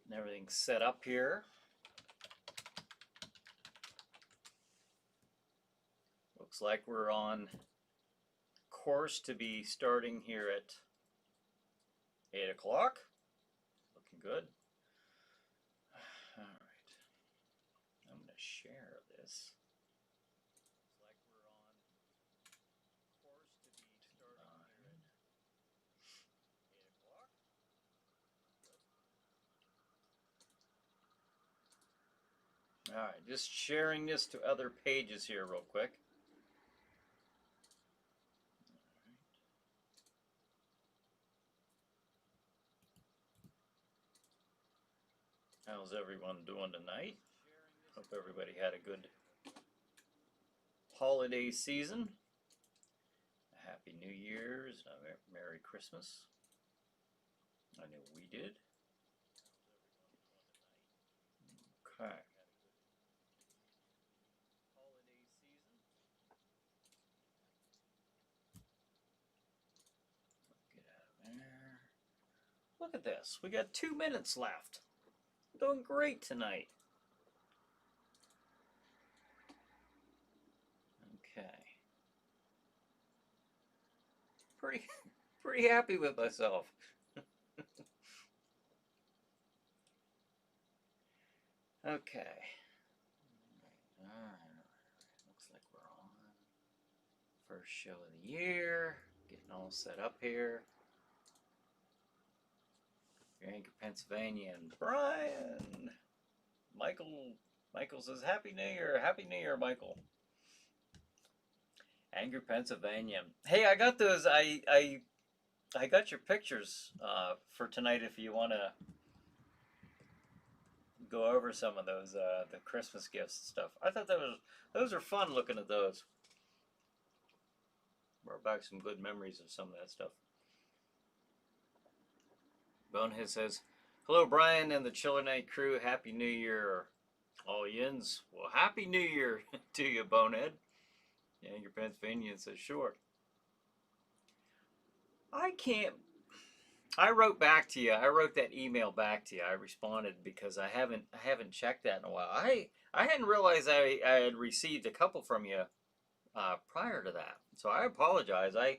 Getting everything set up here. Looks like we're on course to be starting here at 8 o'clock. Looking good. All right. I'm going to share this. Looks like we're on course to be starting here at 8 o'clock. All right, just sharing this to other pages here real quick. How's everyone doing tonight? Hope everybody had a good holiday season. Happy New Year's, Merry Christmas. I know we did. Okay. Get out of there. Look at this. We got 2 minutes left. We're doing great tonight. Okay. Pretty happy with myself. Okay. Alright. Looks like we're on. First show of the year. Getting all set up here. Anchor, Pennsylvania, and Brian. Michael says Happy New Year. Happy New Year, Michael. Anchor, Pennsylvania. Hey, I got those. I got your pictures for tonight. If you want to go over some of those, the Christmas gifts and stuff. I thought those are fun looking at those. Brought back some good memories of some of that stuff. Bonehead says, hello, Brian and the Chiller Night crew. Happy New Year, all yins. Well, Happy New Year to you, Bonehead. Anchor, Pennsylvania says, sure. I wrote back to you. I wrote that email back to you. I responded because I haven't checked that in a while. I hadn't realized I had received a couple from you prior to that. So I apologize. I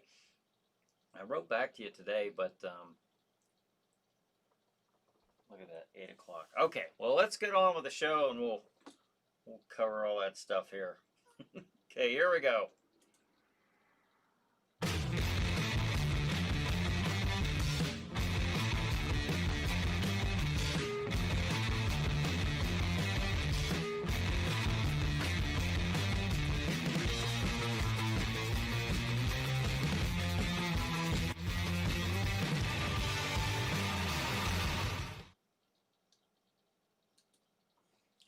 wrote back to you today, but look at that, 8 o'clock. Okay, well, let's get on with the show, and we'll cover all that stuff here. Okay, here we go.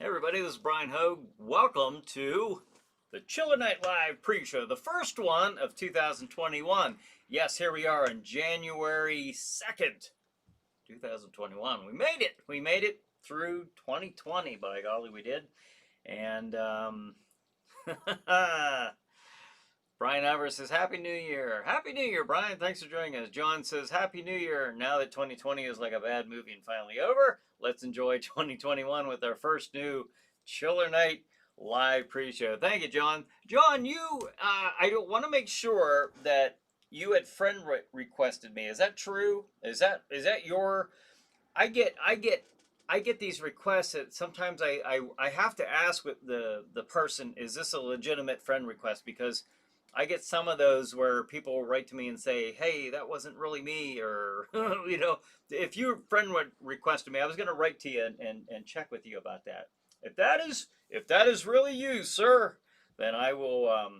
Hey everybody, this is Brian Hogue. Welcome to the Chiller Night Live pre-show, the first one of 2021. Yes, here we are on January 2nd, 2021. We made it. We made it through 2020, by golly, we did. And Brian Evers says, Happy New Year. Happy New Year, Brian. Thanks for joining us. John says, Happy New Year. Now that 2020 is like a bad movie and finally over, let's enjoy 2021 with our first new Chiller Night live pre-show. Thank you, John. John, I don't want to make sure that you had friend requested me. Is that true? Is that your? I get these requests that sometimes I have to ask with the person, is this a legitimate friend request? Because I get some of those where people write to me and say, hey, that wasn't really me, or, if your friend requested me, I was going to write to you and check with you about that. If that is really you, sir, then I will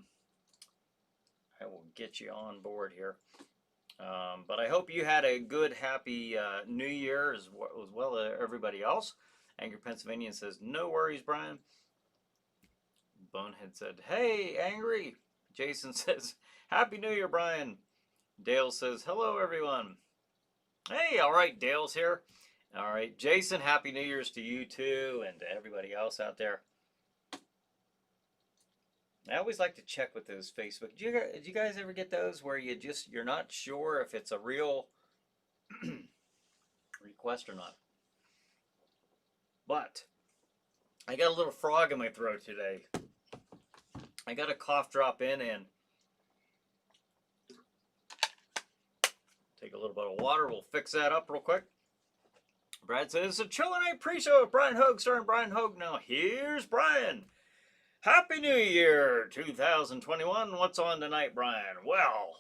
get you on board here. But I hope you had a good, happy New Year as well as everybody else. Angry Pennsylvanian says, no worries, Brian. Bonehead said, hey, Angry. Jason says, Happy New Year, Brian. Dale says, hello, everyone. Hey, all right, Dale's here. All right, Jason, Happy New Year's to you, too, and to everybody else out there. I always like to check with those Facebook. Did you guys ever get those where you're not sure if it's a real request or not? But I got a little frog in my throat today. I got a cough drop in and take a little bit of water. We'll fix that up real quick. Brad says, it's a Chiller Night pre-show with Brian Hogue, starring Brian Hogue. Now, here's Brian. Happy New Year 2021. What's on tonight, Brian? Well,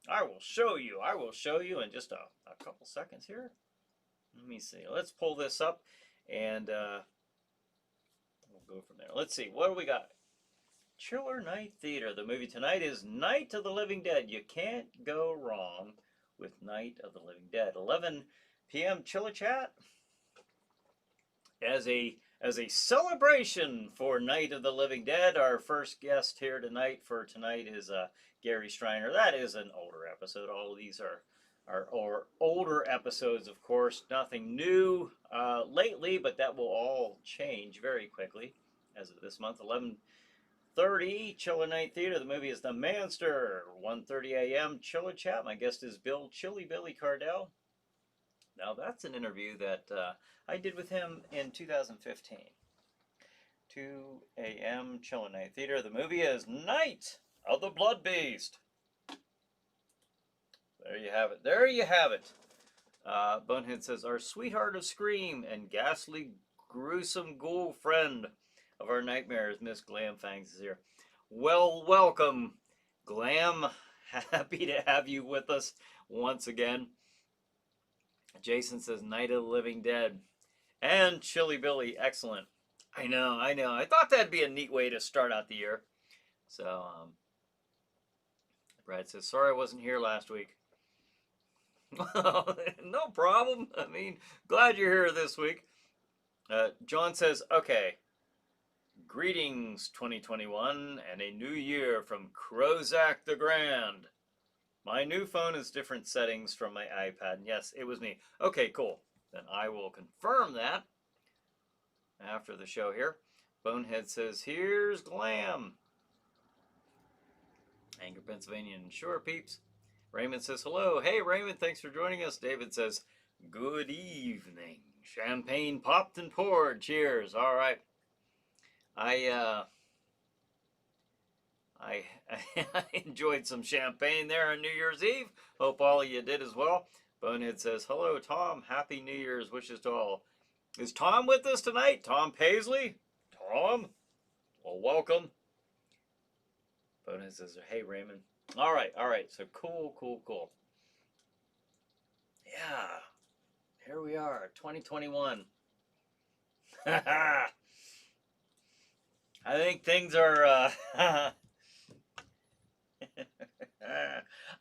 I will show you. I will show you in just a couple seconds here. Let me see. Let's pull this up and we'll go from there. Let's see. What do we got? Chiller Night Theater. The movie tonight is Night of the Living Dead. You can't go wrong with Night of the Living Dead. 11 p.m. Chiller Chat. As a celebration for Night of the Living Dead, our first guest here tonight is Gary Striner. That is an older episode. All of these are older episodes, of course. Nothing new lately, but that will all change very quickly as of this month. 11:30 Chiller Night Theater. The movie is The Manster. 1:30 a.m. Chiller Chat. My guest is Chilly Billy Cardell. Now that's an interview that I did with him in 2015. 2 a.m. Chiller Night Theater. The movie is Night of the Blood Beast. There you have it. There you have it. Bonehead says, our sweetheart of Scream and ghastly, gruesome ghoul friend of our nightmares, Miss Glam Fangs, is here. Well, welcome, Glam. Happy to have you with us once again. Jason says, Night of the Living Dead. And Chilly Billy, excellent. I know. I thought that'd be a neat way to start out the year. So, Brad says, sorry I wasn't here last week. No problem. I mean, glad you're here this week. John says, okay. Greetings, 2021, and a new year from Crozak the Grand. My new phone has different settings from my iPad. Yes, it was me. Okay, cool. Then I will confirm that after the show here. Bonehead says, here's Glam. Anger, Pennsylvania. Sure, peeps. Raymond says, hello. Hey, Raymond, thanks for joining us. David says, good evening. Champagne popped and poured. Cheers. All right. I enjoyed some champagne there on New Year's Eve. Hope all of you did as well. Bonehead says, hello, Tom. Happy New Year's wishes to all. Is Tom with us tonight? Tom Paisley? Tom? Well, welcome. Bonehead says, hey, Raymond. All right. So cool. Yeah. Here we are, 2021. I think things are...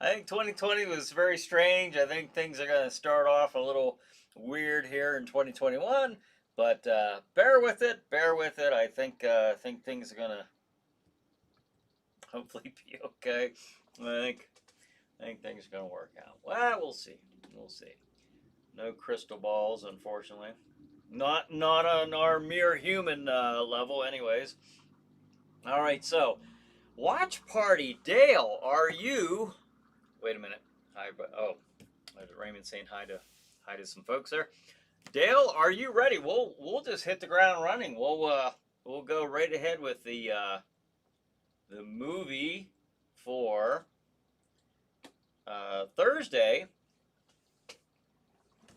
I think 2020 was very strange. I think things are going to start off a little weird here in 2021, but bear with it. I think things are going to hopefully be okay. I think things are going to work out. Well, we'll see. No crystal balls, unfortunately. Not on our mere human level, anyways. All right, so. Watch Party. Dale, are you... Wait a minute. Hi, oh, there's Raymond saying hi to some folks there. Dale, are you ready? We'll just hit the ground running. We'll go right ahead with the movie for Thursday,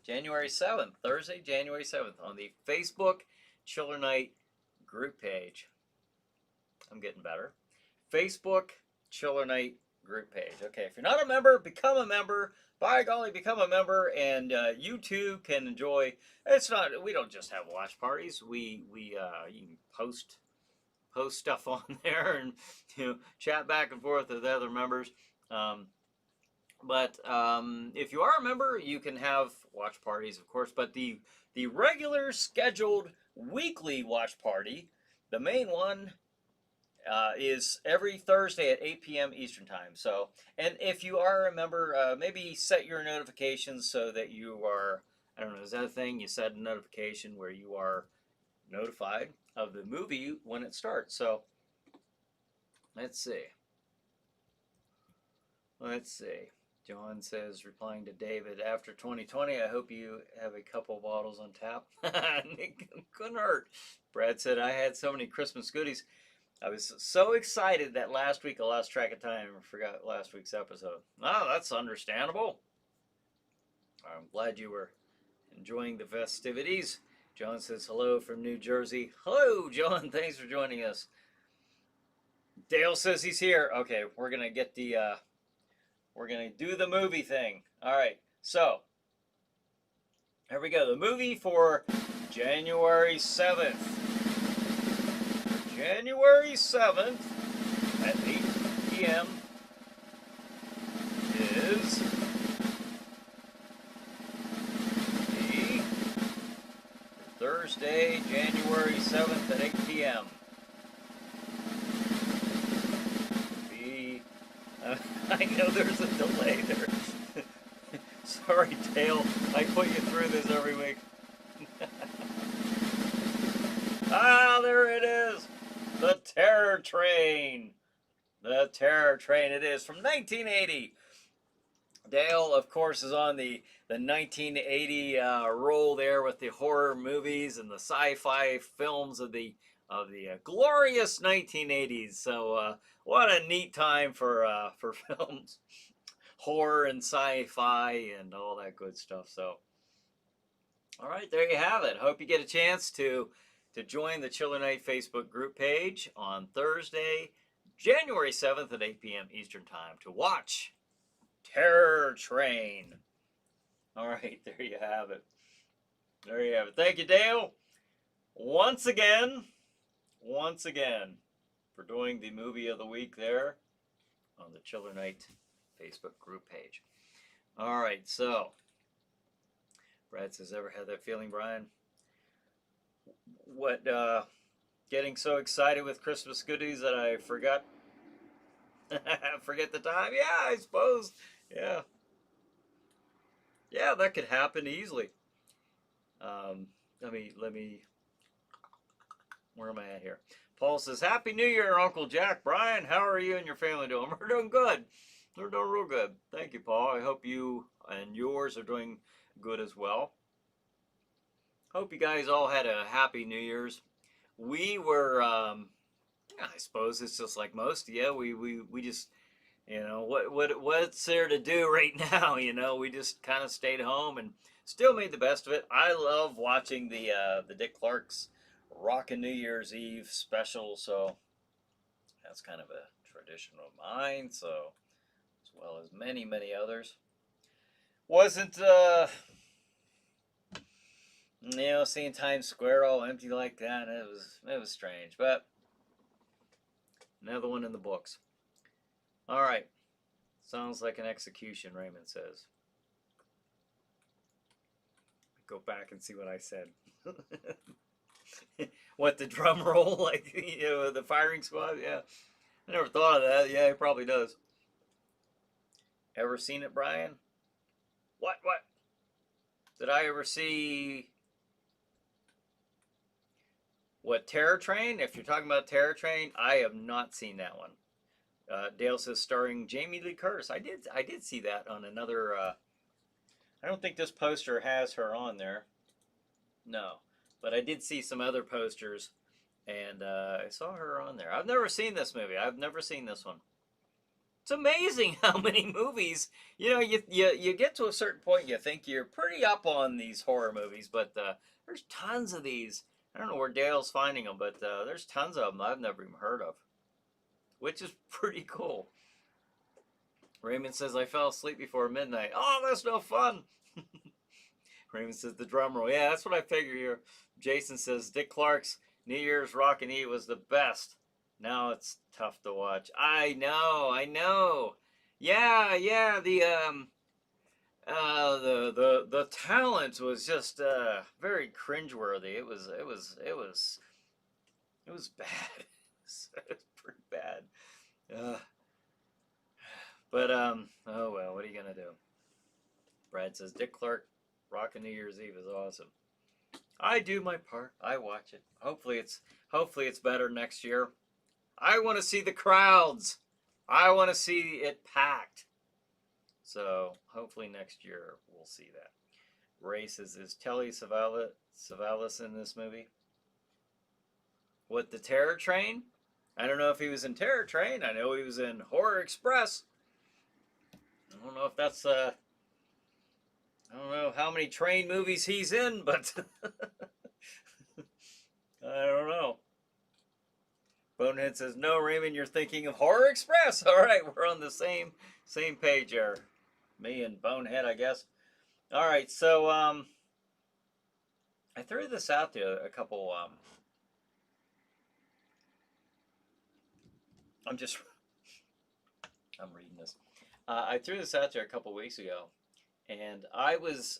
January 7th. Thursday, January 7th on the Facebook Chiller Night group page. I'm getting better. Facebook Chiller Night group page. Okay, if you're not a member, become a member. By golly, become a member, and you too can enjoy. It's not. We don't just have watch parties. We you can post stuff on there and chat back and forth with other members. But if you are a member, you can have watch parties, of course. But the regular scheduled weekly watch party, the main one. Is every Thursday at 8 p.m. Eastern Time. So, and if you are a member, maybe set your notifications so that you are, I don't know, is that a thing? You set a notification where you are notified of the movie when it starts. So, let's see. John says, replying to David, after 2020, I hope you have a couple bottles on tap. It couldn't hurt. Brad said, I had so many Christmas goodies. I was so excited that last week I lost track of time and forgot last week's episode. Oh, that's understandable. I'm glad you were enjoying the festivities. John says hello from New Jersey. Hello, John. Thanks for joining us. Dale says he's here. Okay, we're gonna get the we're gonna do the movie thing. All right, so here we go. The movie for January 7th. January 7th at 8 p.m. is the Thursday, January 7th at 8 p.m. I know there's a delay there. Sorry, Dale. I put you through this every week. Ah, there it is. The Terror Train. The Terror Train it is from 1980. Dale, of course, is on the 1980 roll there with the horror movies and the sci-fi films of the glorious 1980s. So what a neat time for films, horror and sci-fi and all that good stuff. So, all right, there you have it. Hope you get a chance to join the Chiller Night Facebook group page on Thursday, January 7th at 8 p.m. Eastern Time to watch Terror Train. All right, there you have it. There you have it. Thank you, Dale. Once again, for doing the movie of the week there on the Chiller Night Facebook group page. All right, so Brad says, ever had that feeling, Brian? What, getting so excited with Christmas goodies that I forget the time? Yeah, I suppose. Yeah, that could happen easily. Let me. Where am I at here? Paul says, Happy New Year, Uncle Jack. Brian, how are you and your family doing? We're doing good. We're doing real good. Thank you, Paul. I hope you and yours are doing good as well. Hope you guys all had a happy New Year's. We were, I suppose it's just like most. Yeah, we just, what's there to do right now? We just kind of stayed home and still made the best of it. I love watching the Dick Clark's Rockin' New Year's Eve special, so that's kind of a tradition of mine, so as well as many others. Wasn't seeing Times Square all empty like that, it was strange, but another one in the books. All right, sounds like an execution, Raymond says. Go back and see what I said. What, the drum roll, like, the firing squad? Yeah, I never thought of that. Yeah, it probably does. Ever seen it, Brian? What? Did I ever see what, Terror Train? If you're talking about Terror Train, I have not seen that one. Dale says starring Jamie Lee Curtis. I did see that on another. I don't think this poster has her on there. No. But I did see some other posters, and I saw her on there. I've never seen this movie. I've never seen this one. It's amazing how many movies, you get to a certain point, you think you're pretty up on these horror movies, but there's tons of these. I don't know where Dale's finding them, but there's tons of them I've never even heard of, which is pretty cool. Raymond says, I fell asleep before midnight. Oh, that's no fun. Raymond says, the drum roll. Yeah, that's what I figure here. Jason says, Dick Clark's New Year's Rockin' Eve was the best. Now it's tough to watch. I know. Yeah, the talent was just very cringeworthy. It was bad. It was pretty bad. But oh well, what are you gonna do? Brad says Dick Clark Rockin' New Year's Eve is awesome. I do my part. I watch it. Hopefully it's better next year. I want to see the crowds. I want to see it packed. So hopefully next year we'll see that. Ray says, is Telly Savalas in this movie? What, the Terror Train? I don't know if he was in Terror Train. I know he was in Horror Express. I don't know if that's I don't know how many train movies he's in, but I don't know. Bonehead says, no, Raymond, you're thinking of Horror Express. All right, we're on the same page there. Me and Bonehead, I guess. All right, so I threw this out there a couple. I'm reading this. I threw this out there a couple weeks ago, and I was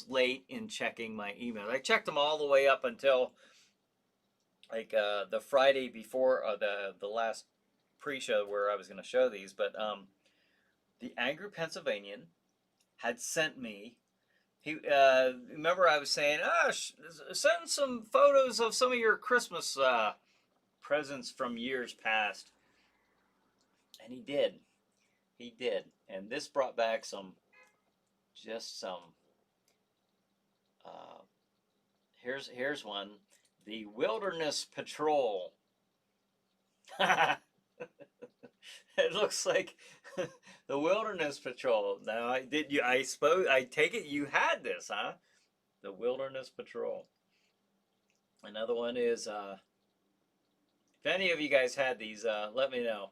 late in checking my email. I checked them all the way up until like the Friday before the last pre-show where I was going to show these. But the Angry Pennsylvanian had sent me. He remember I was saying, send some photos of some of your Christmas presents from years past, and he did. He did, and this brought back some. Here's one. The Wilderness Patrol. It looks like the Wilderness Patrol. Now, I suppose I take it you had this, huh? The Wilderness Patrol. Another one is if any of you guys had these, let me know.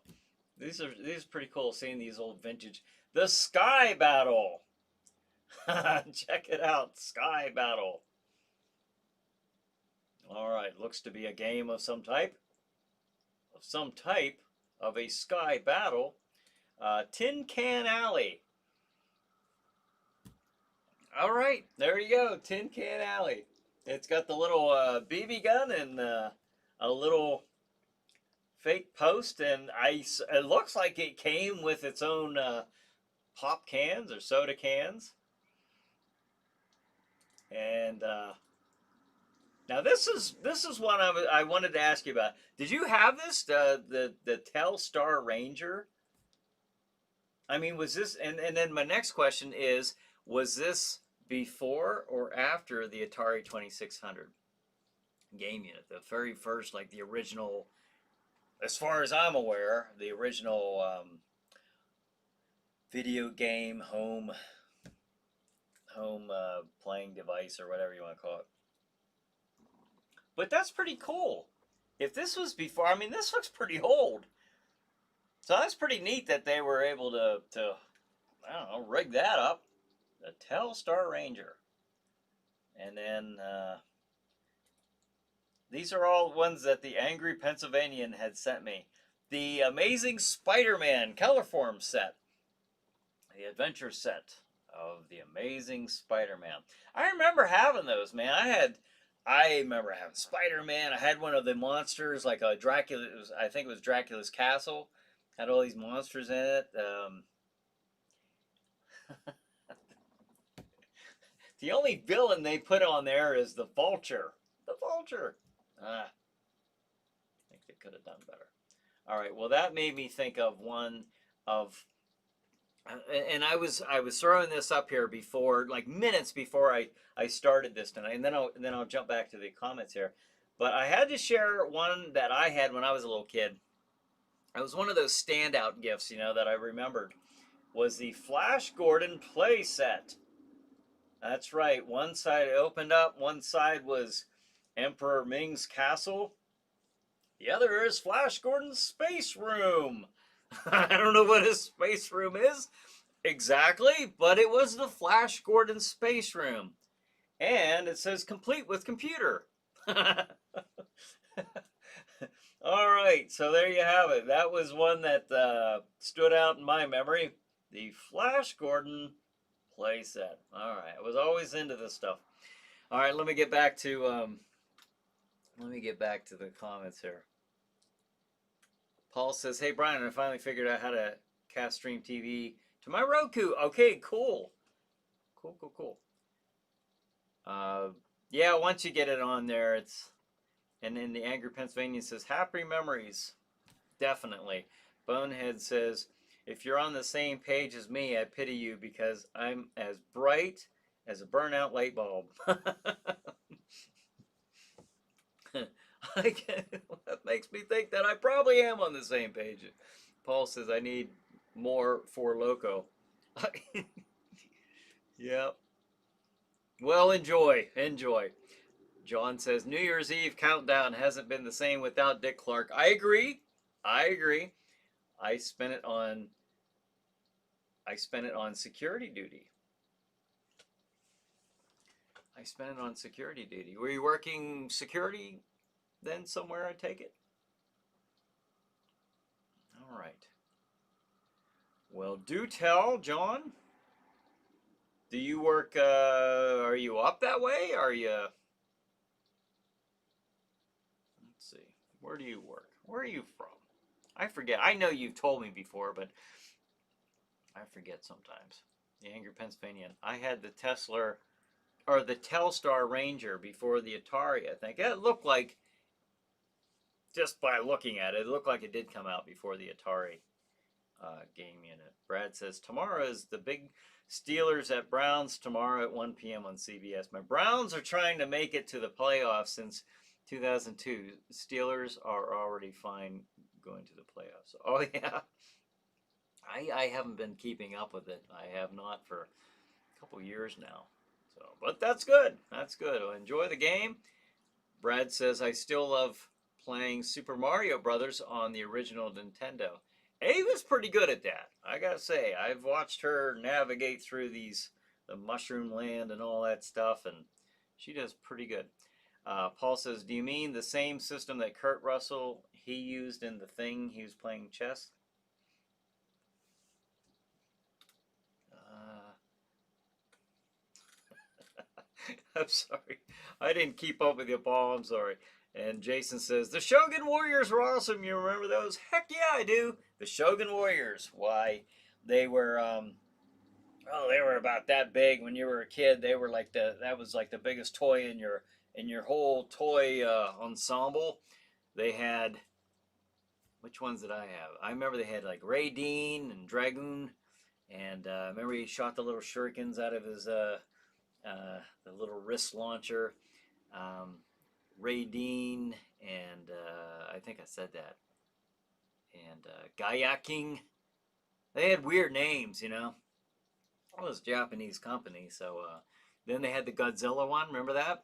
These are pretty cool. Seeing these old vintage. The Sky Battle. Check it out, Sky Battle. All right, looks to be a game of some type. Of a sky battle. Tin Can Alley. All right, there you go, Tin Can Alley. It's got the little BB gun and a little fake post, and it looks like it came with its own pop cans or soda cans. And now this is one I wanted to ask you about. Did you have this the Telstar Ranger? I mean, was this and then my next question is, was this before or after the Atari 2600 game unit, the very first, like the original, as far as I'm aware, the original video game home playing device or whatever you want to call it. But that's pretty cool. If this was before, I mean, this looks pretty old. So that's pretty neat that they were able to I don't know, rig that up. The Telstar Ranger. And then these are all ones that the Angry Pennsylvanian had sent me. The Amazing Spider-Man Colorform set. The adventure set of the Amazing Spider-Man. I remember having those, man. I remember having Spider-Man. I had one of the monsters, like a Dracula. I think it was Dracula's Castle. Had all these monsters in it. The only villain they put on there is the Vulture. The Vulture. I think they could have done better. All right. Well, that made me think of one of, and I was throwing this up here before, like minutes before I started this tonight, and then I'll jump back to the comments here. But I had to share one that I had when I was a little kid. It was one of those standout gifts, you know, that I remembered. Was the Flash Gordon play set. That's right. One side opened up. One side was Emperor Ming's castle. The other is Flash Gordon's space room. I don't know what his space room is exactly, but it was the Flash Gordon space room. And it says complete with computer. All right, so there you have it. That was one that stood out in my memory. The Flash Gordon playset. All right, I was always into this stuff. All right, let me get back to the comments here. Paul says, "Hey Brian, I finally figured out how to cast Stream TV to my Roku." Okay, cool. Cool. Yeah, once you get it on there, it's. And then the Angry Pennsylvanian says, "Happy memories." Definitely. Bonehead says, If you're on the same page as me, I pity you because I'm as bright as a burnout light bulb. That makes me think that I probably am on the same page. Paul says I need more for Loco. Yeah. Well, enjoy, enjoy. John says New Year's Eve countdown hasn't been the same without Dick Clark. I agree. I agree. I spent it on I spent it on security duty. I spent it on security duty. Were you working security then somewhere, I take it? All right. Well, do tell, John. Do you work, are you up that way? Are you, let's see, where do you work? Where are you from? I forget. I know you've told me before, but I forget sometimes. The Angry Pennsylvanian. I had the Tesla, or the Telstar Ranger before the Atari, I think. It looked like, just by looking at it, it looked like it did come out before the Atari game unit. Brad says, tomorrow is the big Steelers at Browns tomorrow at 1 p.m. on CBS. My Browns are trying to make it to the playoffs since 2002. Steelers are already fine going to the playoffs. Oh, yeah. I haven't been keeping up with it. I have not for a couple years now. So, but that's good. That's good. I'll enjoy the game. Brad says, I still love playing Super Mario Brothers on the original Nintendo. Ava's pretty good at that. I gotta say, I've watched her navigate through the Mushroom Land and all that stuff, and she does pretty good. Paul says, do you mean the same system that Kurt Russell he used in The Thing? He was playing chess. I'm sorry. I didn't keep up with you, Paul. I'm sorry. And Jason says, the Shogun Warriors were awesome. You remember those? Heck yeah, I do. The Shogun Warriors. Why, they were, they were about that big when you were a kid. They were like that was like the biggest toy in your whole toy ensemble. They had, which ones did I have? I remember they had like Ray Dean and Dragoon. And I remember he shot the little shurikens out of his, the little wrist launcher. Ray Dean, and I think I said that. And Gaiaking. They had weird names, you know. It was a Japanese company, so then they had the Godzilla one. Remember that?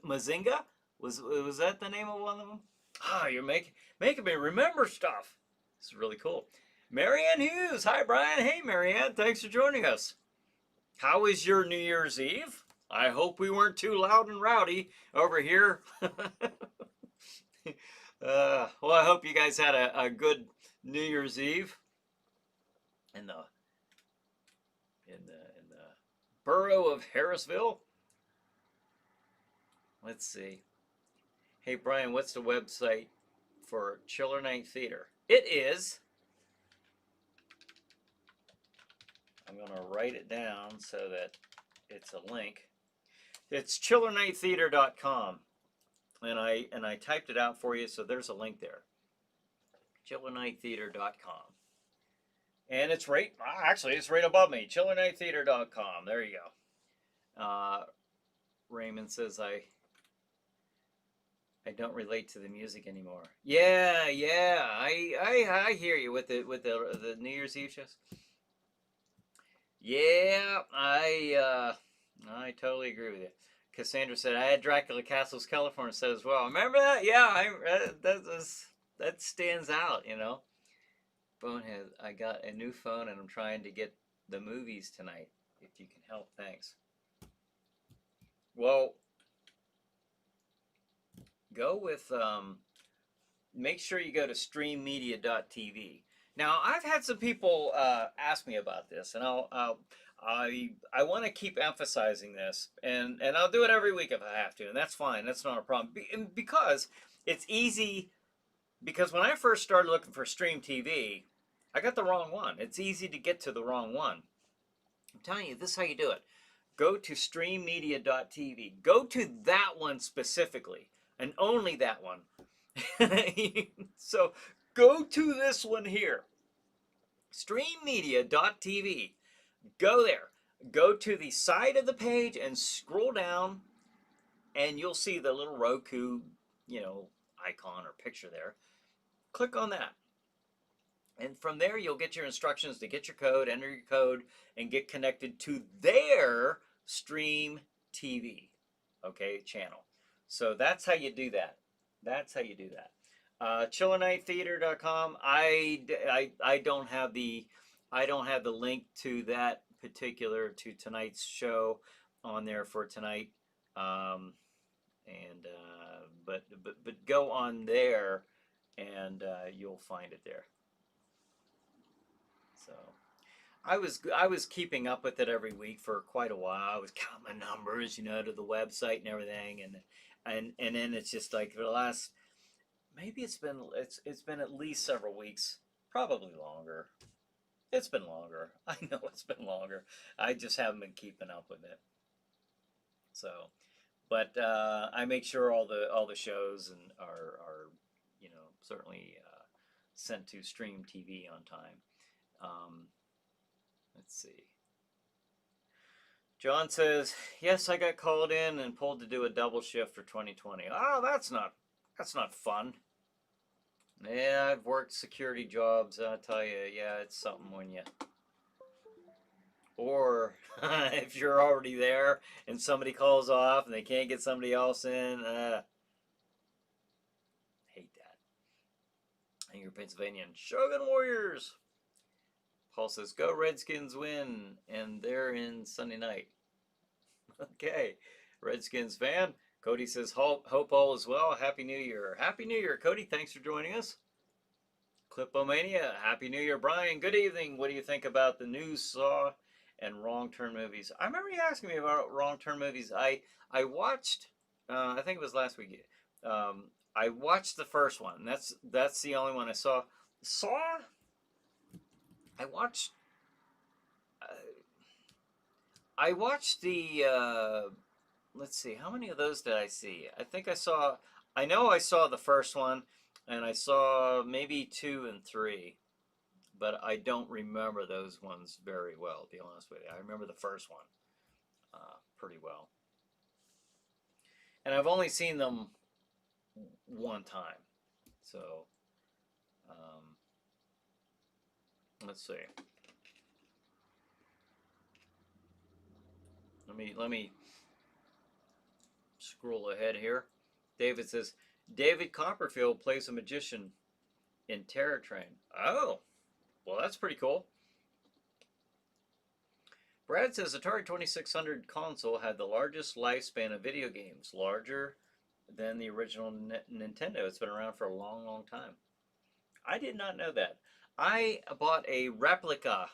Mazinga? Was that the name of one of them? Ah, you're making me remember stuff. This is really cool. Marianne Hughes. Hi, Brian. Hey, Marianne. Thanks for joining us. How was your New Year's Eve? I hope we weren't too loud and rowdy over here. Well, I hope you guys had a good New Year's Eve in the borough of Harrisville. Let's see. Hey, Brian, what's the website for Chiller Night Theater? It is. I'm going to write it down so that it's a link. It's chillernighttheater.com. And I typed it out for you, so there's a link there. chillernighttheater.com. And it's right, actually, it's right above me. chillernighttheater.com. There you go. Raymond says I don't relate to the music anymore. Yeah, I hear you with the New Year's Eve shows. Yeah, I totally agree with you. Cassandra said, I had Dracula Castles, California said as well. Remember that? Yeah, that stands out, you know. Bonehead, I got a new phone and I'm trying to get the movies tonight. If you can help, thanks. Well, go with, make sure you go to streammedia.tv. Now, I've had some people ask me about this, and I want to keep emphasizing this, and I'll do it every week if I have to, and that's fine. That's not a problem. Because it's easy, because when I first started looking for Stream TV, I got the wrong one. It's easy to get to the wrong one. I'm telling you, this is how you do it. Go to streammedia.tv. Go to that one specifically, and only that one. So go to this one here. Streammedia.tv. Go there. Go to the side of the page and scroll down, and you'll see the little Roku, icon or picture there. Click on that. And from there, you'll get your instructions to get your code, enter your code, and get connected to their Stream TV, channel. So that's how you do that. That's how you do that. ChillerNightTheater.com. I don't have the link to that particular to tonight's show on there for tonight. But go on there and you'll find it there. So I was keeping up with it every week for quite a while. I was counting my numbers, to the website and everything, and then it's just like for the last, maybe it's been at least several weeks, probably longer. It's been longer. I know it's been longer. I just haven't been keeping up with it. So, but I make sure all the shows are certainly sent to Stream TV on time. Let's see. John says, yes, I got called in and pulled to do a double shift for 2020. Oh, that's not fun. Yeah, I've worked security jobs. I'll tell you, yeah, it's something when you, or if you're already there and somebody calls off and they can't get somebody else in, hate that. Angry Pennsylvanian, Shogun Warriors. Paul says, go Redskins win, and they're in Sunday night. Okay, Redskins fan. Cody says, hope all is well. Happy New Year. Happy New Year, Cody. Thanks for joining us. Clipomania. Happy New Year, Brian. Good evening. What do you think about the new Saw and Wrong Turn movies? I remember you asking me about Wrong Turn movies. I watched, I think it was last week. I watched the first one. That's the only one I saw. Saw? I watched the, let's see, how many of those did I see? I know I saw the first one, and I saw maybe 2 and 3, but I don't remember those ones very well, to be honest with you. I remember the first one pretty well. And I've only seen them one time, so let's see. Let me scroll ahead here. David says, David Copperfield plays a magician in Terror Train. Oh, well, that's pretty cool. Brad says Atari 2600 console had the largest lifespan of video games, larger than the original Nintendo. It's been around for a long, long time. I did not know that. I bought a replica,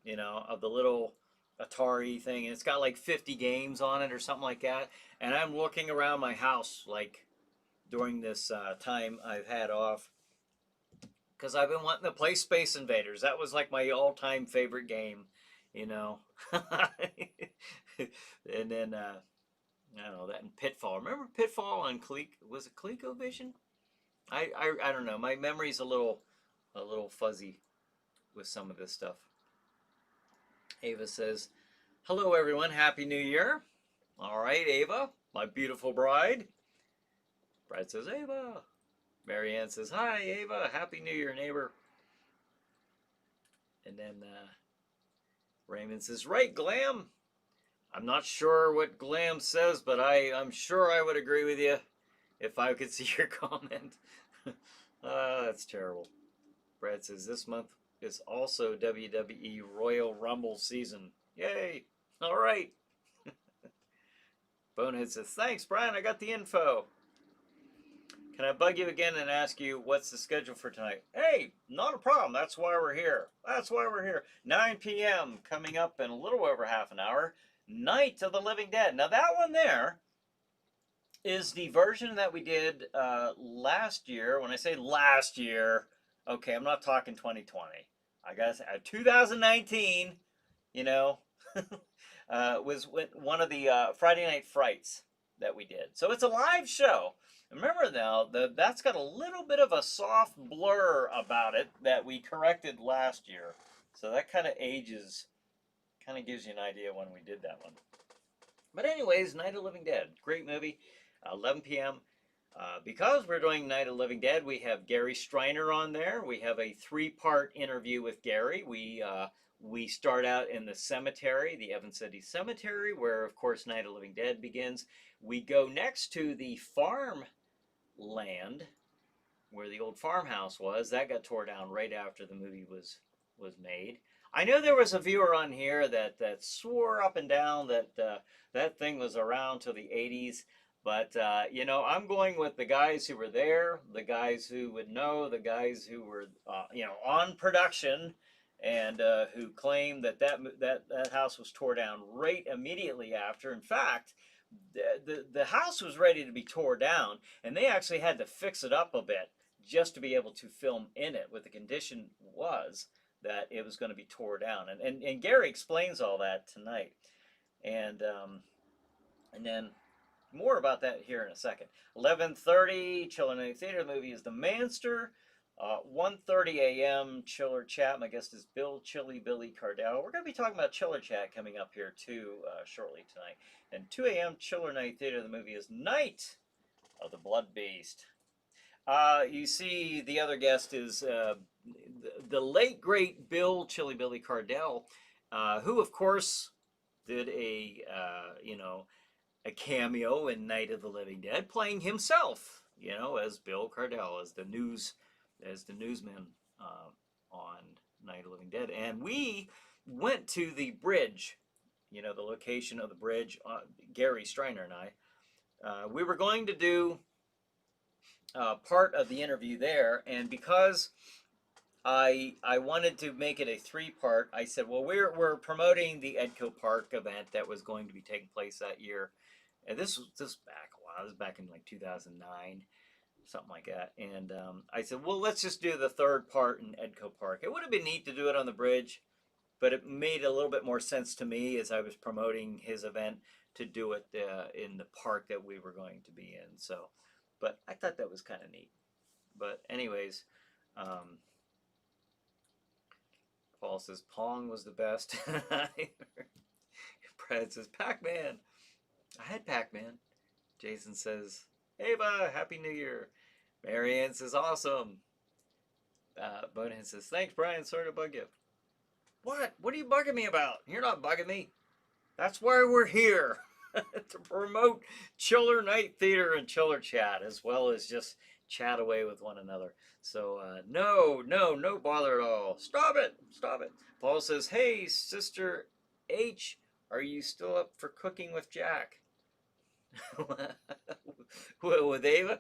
of the little Atari thing, and it's got like 50 games on it or something like that. And I'm looking around my house like during this time I've had off, because I've been wanting to play Space Invaders. That was like my all-time favorite game, And then I don't know, that and Pitfall. Remember Pitfall on was it ColecoVision? I don't know. My memory's a little fuzzy with some of this stuff. Ava says, hello everyone, Happy New Year. All right, Ava, my beautiful bride. Brad says, Ava. Marianne says, hi, Ava, Happy New Year, neighbor. And then Raymond says, right, Glam. I'm not sure what Glam says, but I'm sure I would agree with you if I could see your comment. That's terrible. Brad says, this month is also WWE Royal Rumble season. Yay. All right. Bonehead says, thanks, Brian. I got the info. Can I bug you again and ask you what's the schedule for tonight? Hey, not a problem. That's why we're here. 9 p.m. coming up in a little over half an hour. Night of the Living Dead. Now that one there is the version that we did last year. When I say last year, okay, I'm not talking 2020. I guess 2019, was one of the Friday Night Frights that we did. So it's a live show. Remember now, that's got a little bit of a soft blur about it that we corrected last year. So that kind of ages, kind of gives you an idea when we did that one. But anyways, Night of the Living Dead, great movie, 11 p.m. Because we're doing Night of the Living Dead, we have Gary Striner on there. We have a 3-part interview with Gary. We start out in the cemetery, the Evans City Cemetery, where, of course, Night of the Living Dead begins. We go next to the farmland where the old farmhouse was. That got tore down right after the movie was made. I know there was a viewer on here that swore up and down that that thing was around till the 80s. But, you know, I'm going with the guys who were there, the guys who would know, the guys who were, you know, on production, and who claimed that house was tore down right immediately after. In fact, the house was ready to be tore down, and they actually had to fix it up a bit just to be able to film in it. What the condition was that it was going to be tore down, and Gary explains all that tonight, and then more about that here in a second. 11:30, Chiller Night Theater. The movie is The Manster. 1:30 a.m. Chiller Chat. My guest is Chilly Billy Cardell. We're going to be talking about Chiller Chat coming up here too shortly tonight. And 2 a.m. Chiller Night Theater. The movie is Night of the Blood Beast. You see, the other guest is the late great Chilly Billy Cardell, who of course did a a cameo in Night of the Living Dead, playing himself, you know, as Bill Cardell, as the newsman on Night of the Living Dead. And we went to the bridge, you know, the location of the bridge. Gary Striner and I, we were going to do part of the interview there, and because I wanted to make it a 3-part, I said, well, we're promoting the Edco Park event that was going to be taking place that year. And this was back a while. This was back in like 2009, something like that. And I said, well, let's just do the 3rd part in Edco Park. It would have been neat to do it on the bridge, but it made a little bit more sense to me as I was promoting his event to do it in the park that we were going to be in. So, but I thought that was kind of neat. But anyways, Paul says Pong was the best. Brad says Pac-Man. I had Pac-Man. Jason says, Ava, Happy New Year. Marianne says, awesome. Bonehead says, thanks, Brian. Sorry to bug you. What? What are you bugging me about? You're not bugging me. That's why we're here. To promote Chiller Night Theater and Chiller Chat, as well as just chat away with one another. So, no bother at all. Stop it. Paul says, hey, Sister H, are you still up for cooking with Jack? With Ava?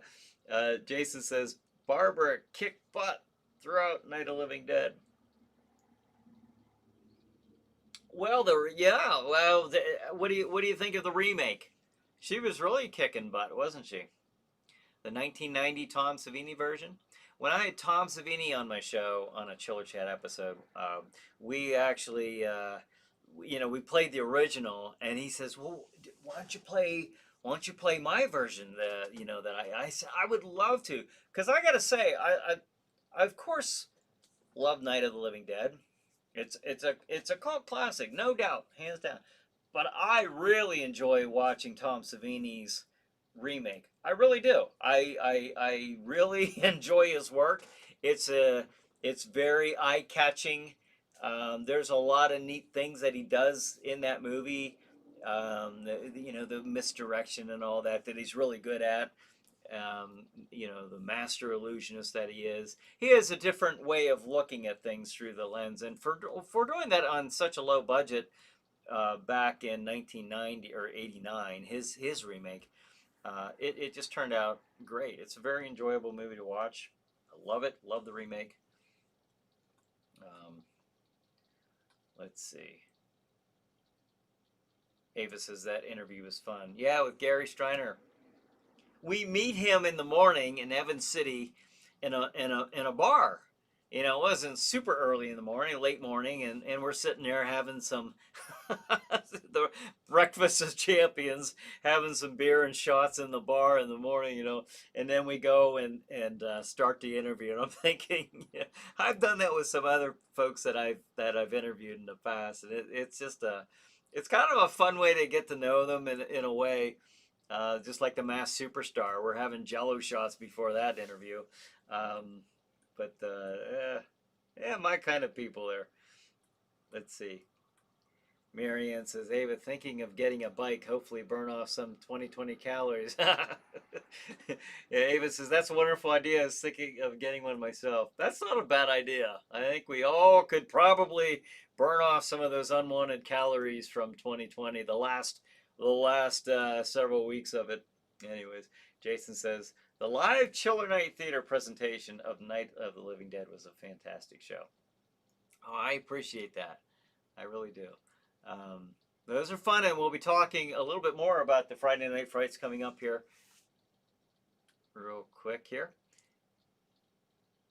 Jason says, Barbara kicked butt throughout Night of the Living Dead. Well, what do you think of the remake? She was really kicking butt, wasn't she? The 1990 Tom Savini version. When I had Tom Savini on my show on a Chiller Chat episode, we actually, we played the original, and he says, "Well, why don't you play my version?" That I said I would love to, because I gotta say, I of course love Night of the Living Dead. It's a cult classic, no doubt, hands down. But I really enjoy watching Tom Savini's remake. I really do. I really enjoy his work. It's very eye catching. There's a lot of neat things that he does in that movie. The misdirection and all that he's really good at. The master illusionist that he is. He has a different way of looking at things through the lens, and for doing that on such a low budget back in 1990 or 89, his remake, it just turned out great. It's a very enjoyable movie to watch. I love it. Love the remake. Let's see. Ava says that interview was fun. Yeah, with Gary Striner. We meet him in the morning in Evans City in a bar, You know, it wasn't super early in the morning, late morning, and we're sitting there having some the breakfast of champions, having some beer and shots in the bar in the morning, you know, and then we go and start the interview. And I'm thinking, yeah, I've done that with some other folks that I've interviewed in the past, and it's just it's kind of a fun way to get to know them in a way. Just like the Masked Superstar, we're having Jello shots before that interview. Um, but yeah, my kind of people there. Let's see. Marianne says, Ava, thinking of getting a bike, hopefully burn off some 2020 calories. Yeah, Ava says, that's a wonderful idea. I was thinking of getting one myself. That's not a bad idea. I think we all could probably burn off some of those unwanted calories from 2020, the last several weeks of it. Anyways, Jason says, the live Chiller Night Theater presentation of Night of the Living Dead was a fantastic show. Oh, I appreciate that. I really do. Um, those are fun, and we'll be talking a little bit more about the Friday Night Frights coming up here real quick here.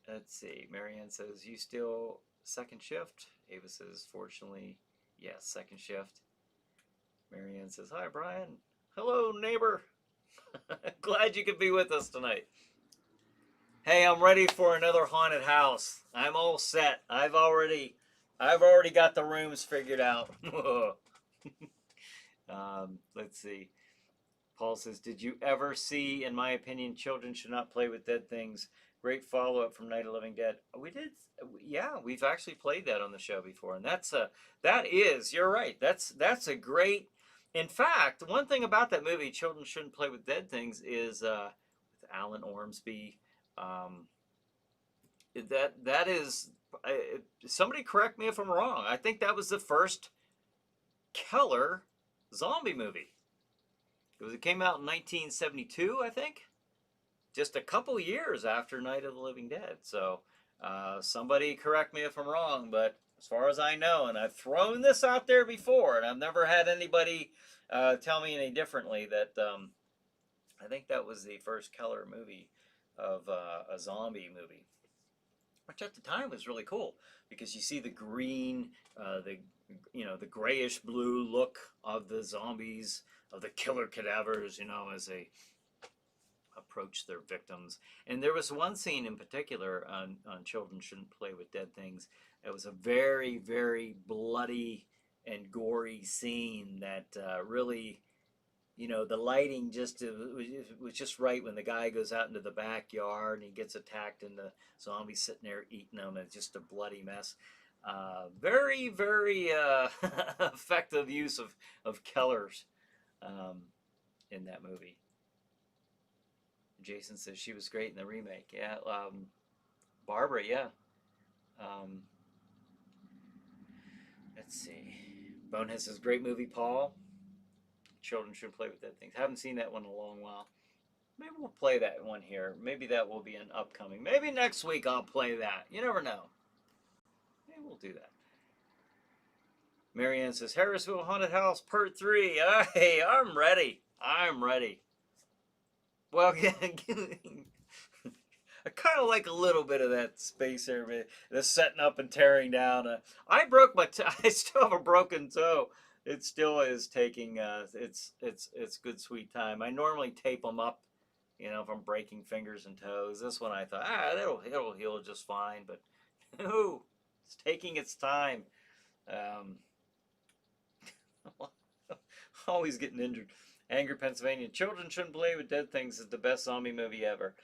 Let's see. Marianne says, you still second shift? Ava says, fortunately, yes, second shift. Marianne says, hi, Brian. Hello, neighbor. Glad you could be with us tonight. Hey, I'm ready for another haunted house. I'm all set. I've already got the rooms figured out. Let's see. Paul says, did you ever see, in my opinion, children should not play with dead things? Great follow-up from Night of the Living Dead. We did, yeah, we've actually played that on the show before. And you're right. That's a great, in fact, one thing about that movie, Children Shouldn't Play with Dead Things, is with Alan Ormsby. Um, that is, somebody correct me if I'm wrong. I think that was the first Keller zombie movie. It came out in 1972, I think, just a couple years after Night of the Living Dead. So somebody correct me if I'm wrong, but as far as I know, and I've thrown this out there before, and I've never had anybody tell me any differently, that I think that was the first Keller movie of a zombie movie, which at the time was really cool because you see the green, the grayish blue look of the zombies, of the killer cadavers, as they approach their victims. And there was one scene in particular on Children Shouldn't Play with Dead Things. It was a very, very bloody and gory scene that really, the lighting was just right when the guy goes out into the backyard and he gets attacked and the zombie's sitting there eating him. It's just a bloody mess. Very, very effective use of Keller's in that movie. Jason says she was great in the remake. Yeah, Barbara, yeah. Let's see. Bonehead says, great movie, Paul. Children Shouldn't Play with Dead Things. Haven't seen that one in a long while. Maybe we'll play that one here. Maybe that will be an upcoming. Maybe next week I'll play that. You never know. Maybe we'll do that. Marianne says, Harrisville Haunted House Part 3. Hey, I'm ready. I'm ready. Well, I kind of like a little bit of that space there, the setting up and tearing down. I broke my I still have a broken toe. It still is taking it's good sweet time. I normally tape them up, if I'm breaking fingers and toes. This one I thought, it'll heal just fine, but no, it's taking its time. Always getting injured. Angry Pennsylvania. Children Shouldn't Play with Dead Things is the best zombie movie ever.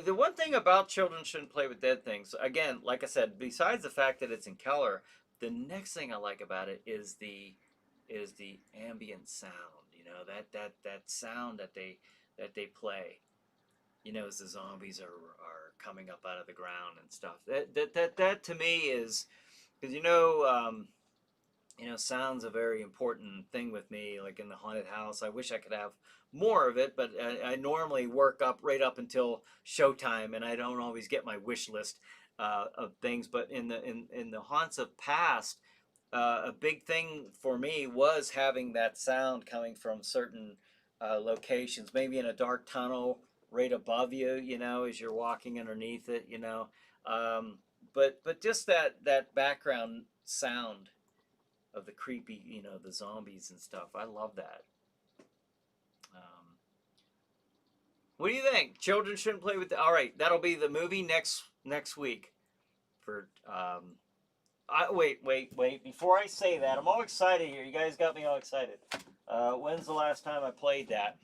The one thing about Children Shouldn't Play with Dead Things, again, like I said, besides the fact that it's in Keller, the next thing I like about it is the ambient sound. That sound that they play. As the zombies are coming up out of the ground and stuff. That to me is because sound's a very important thing with me. Like in the haunted house, I wish I could have more of it, but I normally work up right up until showtime, and I don't always get my wish list of things. But in the haunts of past, a big thing for me was having that sound coming from certain locations, maybe in a dark tunnel right above you, as you're walking underneath it, But just that background sound of the creepy, the zombies and stuff. I love that. Um, what do you think? Children shouldn't play with. All right, that'll be the movie next week. For wait. Before I say that, I'm all excited here. You guys got me all excited. When's the last time I played that?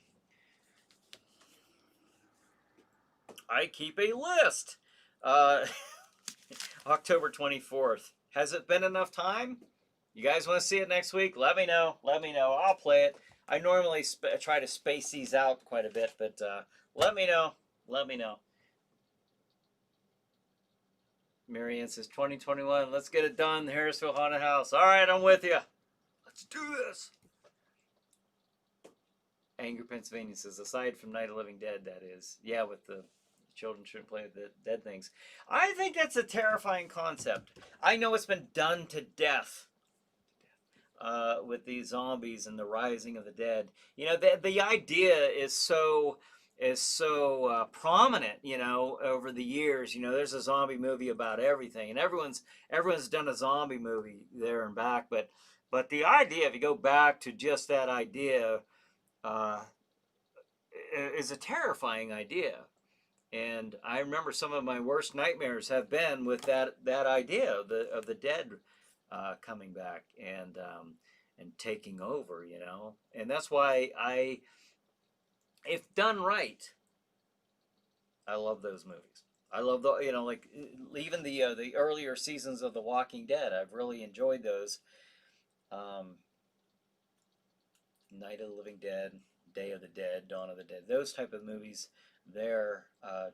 I keep a list. Uh, October 24th. Has it been enough time? You guys want to see it next week? Let me know. Let me know. I'll play it. I normally try to space these out quite a bit, but let me know. Let me know. Marianne says 2021. Let's get it done. The Harrisville Haunted House. All right, I'm with you. Let's do this. Anger, Pennsylvania says, aside from Night of the Living Dead, that is. Yeah, with the children shouldn't play with the dead things. I think that's a terrifying concept. I know it's been done to death with these zombies and the rising of the dead. The idea is so prominent, over the years. There's a zombie movie about everything, and everyone's done a zombie movie there and back. But the idea, if you go back to just that idea, is a terrifying idea. And I remember some of my worst nightmares have been with that idea of the dead coming back and taking over, And that's why if done right, I love those movies. I love like even the earlier seasons of The Walking Dead. I've really enjoyed those. Night of the Living Dead, Day of the Dead, Dawn of the Dead, those type of movies.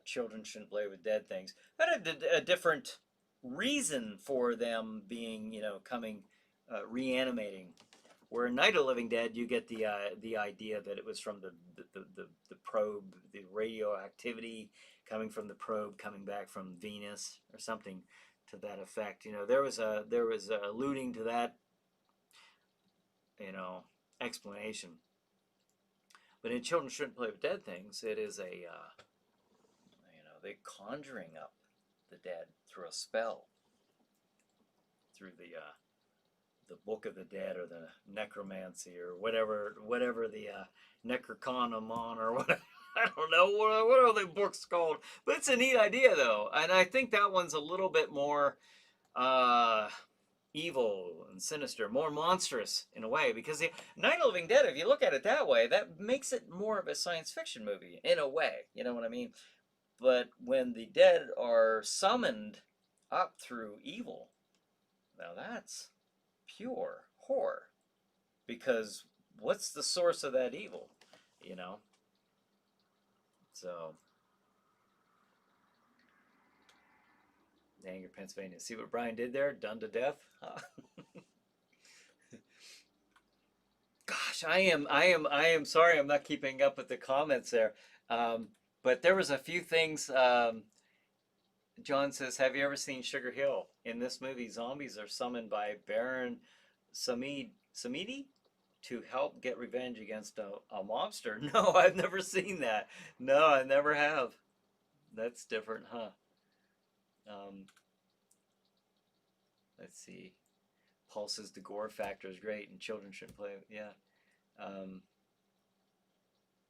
Children shouldn't play with dead things. But a different reason for them being, coming, reanimating. Where in Night of the Living Dead, you get the idea that it was from the probe, the radioactivity coming from the probe, coming back from Venus or something to that effect. There was alluding to that, explanation. But in Children Shouldn't Play with Dead Things, it is they conjuring up the dead through a spell, through the Book of the Dead or the necromancy or whatever the Necronomicon or whatever. I don't know what are the books called, but it's a neat idea though, and I think that one's a little bit more evil and sinister, more monstrous in a way, because the Night of the Living Dead, if you look at it that way, that makes it more of a science fiction movie in a way. You know what I mean? But when the dead are summoned up through evil, now that's pure horror. Because what's the source of that evil? So, Anger, Pennsylvania. See what Brian did there? Done to death? Gosh, I am sorry I'm not keeping up with the comments there. But there was a few things. John says, have you ever seen Sugar Hill? In this movie, zombies are summoned by Baron Samedi to help get revenge against a mobster. No, I've never seen that. No, I never have. That's different, huh? Let's see. Paul says the gore factor is great and children shouldn't play. Yeah.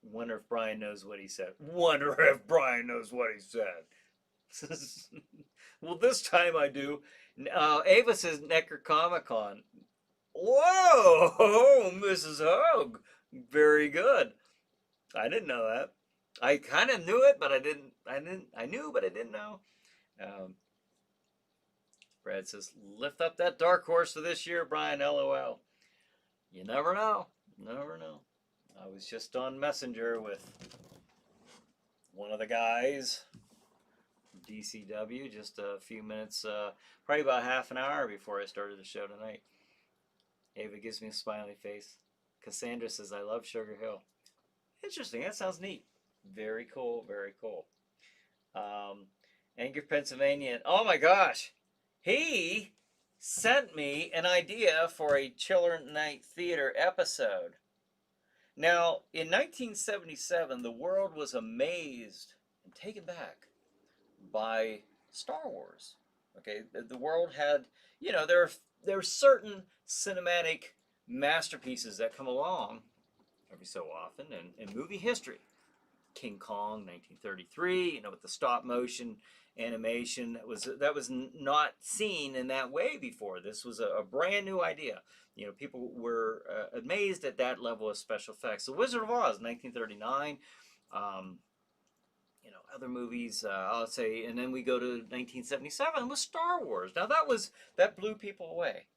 Wonder if Brian knows what he said. Wonder if Brian knows what he said. Well, this time I do. Ava says Necronomicon. Whoa, Mrs. Hogue. Very good. I didn't know that. I kind of knew it, but I didn't. I knew, but I didn't know. Brad says, lift up that dark horse for this year, Brian. LOL. You never know. Never know. I was just on Messenger with one of the guys from DCW just a few minutes, probably about half an hour before I started the show tonight. Ava gives me a smiley face. Cassandra says, I love Sugar Hill. Interesting. That sounds neat. Very cool. Very cool. Anger, Pennsylvania. Oh my gosh. He sent me an idea for a Children's Night Theater episode. Now, in 1977, the world was amazed and taken back by Star Wars. Okay, the world had, you know, there are certain cinematic masterpieces that come along every so often in movie history. King Kong, 1933, you know, with the stop motion animation that was not seen in that way before. This was a brand new idea. You know, people were amazed at that level of special effects. The Wizard of Oz, 1939. Um, you know, other movies, I'll say, and then we go to 1977 with Star Wars. Now that blew people away.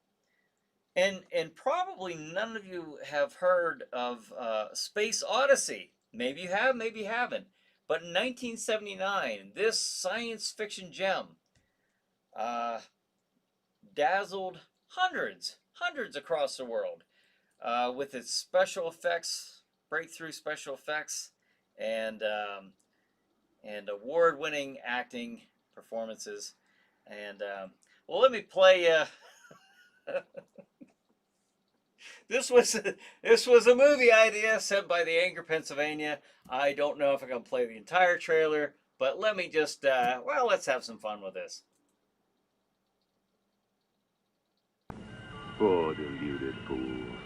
And probably none of you have heard of Space Odyssey. Maybe you have, maybe you haven't. But in 1979, this science fiction gem uh, dazzled hundreds across the world with its special effects, breakthrough special effects, and award-winning acting performances. And well, let me play. This was a movie idea sent by the Anger, Pennsylvania. I don't know if I can play the entire trailer, but let me just well, let's have some fun with this. Poor deluded fools.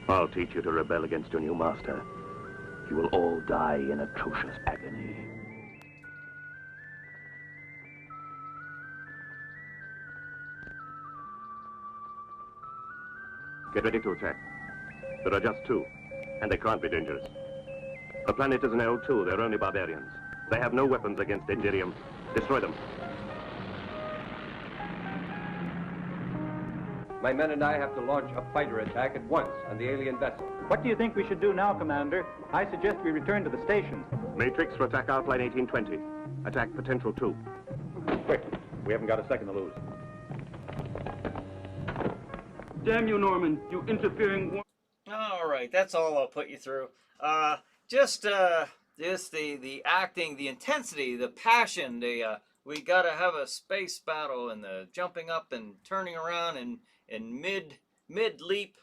I'll teach you to rebel against your new master. You will all die in atrocious agony. Get ready to attack. There are just two, and they can't be dangerous. The planet is an L2. They're only barbarians. They have no weapons against Indirium. Destroy them. My men and I have to launch a fighter attack at once on the alien vessel. What do you think we should do now, Commander? I suggest we return to the station. Matrix for attack Outline 1820. Attack Potential 2. Quick, we haven't got a second to lose. Damn you, Norman, you interfering... All right, that's all I'll put you through. Just the acting, the intensity, the passion, we gotta have a space battle and the jumping up and turning around and mid leap.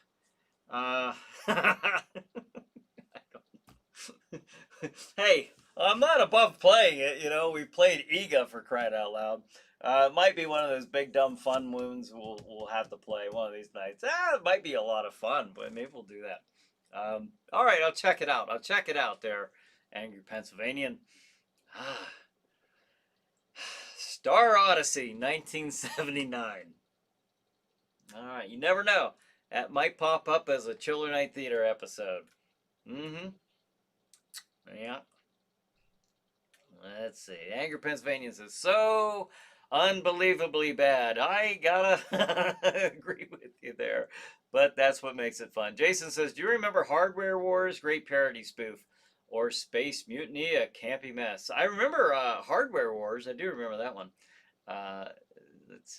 Hey, I'm not above playing it. You know, we played EGA for crying out loud. It might be one of those big dumb fun wounds we'll have to play one of these nights. It might be a lot of fun, but maybe we'll do that. All right, I'll check it out. I'll check it out there, Angry Pennsylvanian. Star Odyssey, 1979. All right, you never know. That might pop up as a Chiller Night Theater episode. Mm-hmm. Yeah. Let's see. Angry Pennsylvanian says, so unbelievably bad. I gotta agree with you there. But that's what makes it fun. Jason says, do you remember Hardware Wars? Great parody spoof. Or Space Mutiny, a campy mess. I remember Hardware Wars. I do remember that one. Let's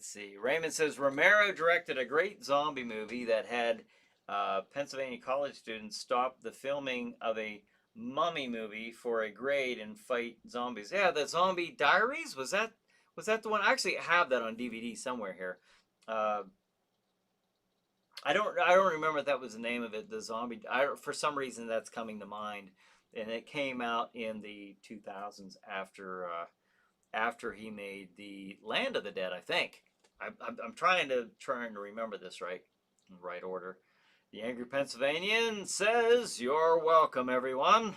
see. Raymond says, Romero directed a great zombie movie that had Pennsylvania college students stop the filming of a mummy movie for a grade and fight zombies. Yeah, the Zombie Diaries, was that the one? I actually have that on DVD somewhere here. I don't remember if that was the name of it. The Zombie. For some reason that's coming to mind, and it came out in the 2000s after he made the Land of the Dead. I think. I'm trying to remember this right in right order. The Angry Pennsylvanian says, you're welcome, everyone,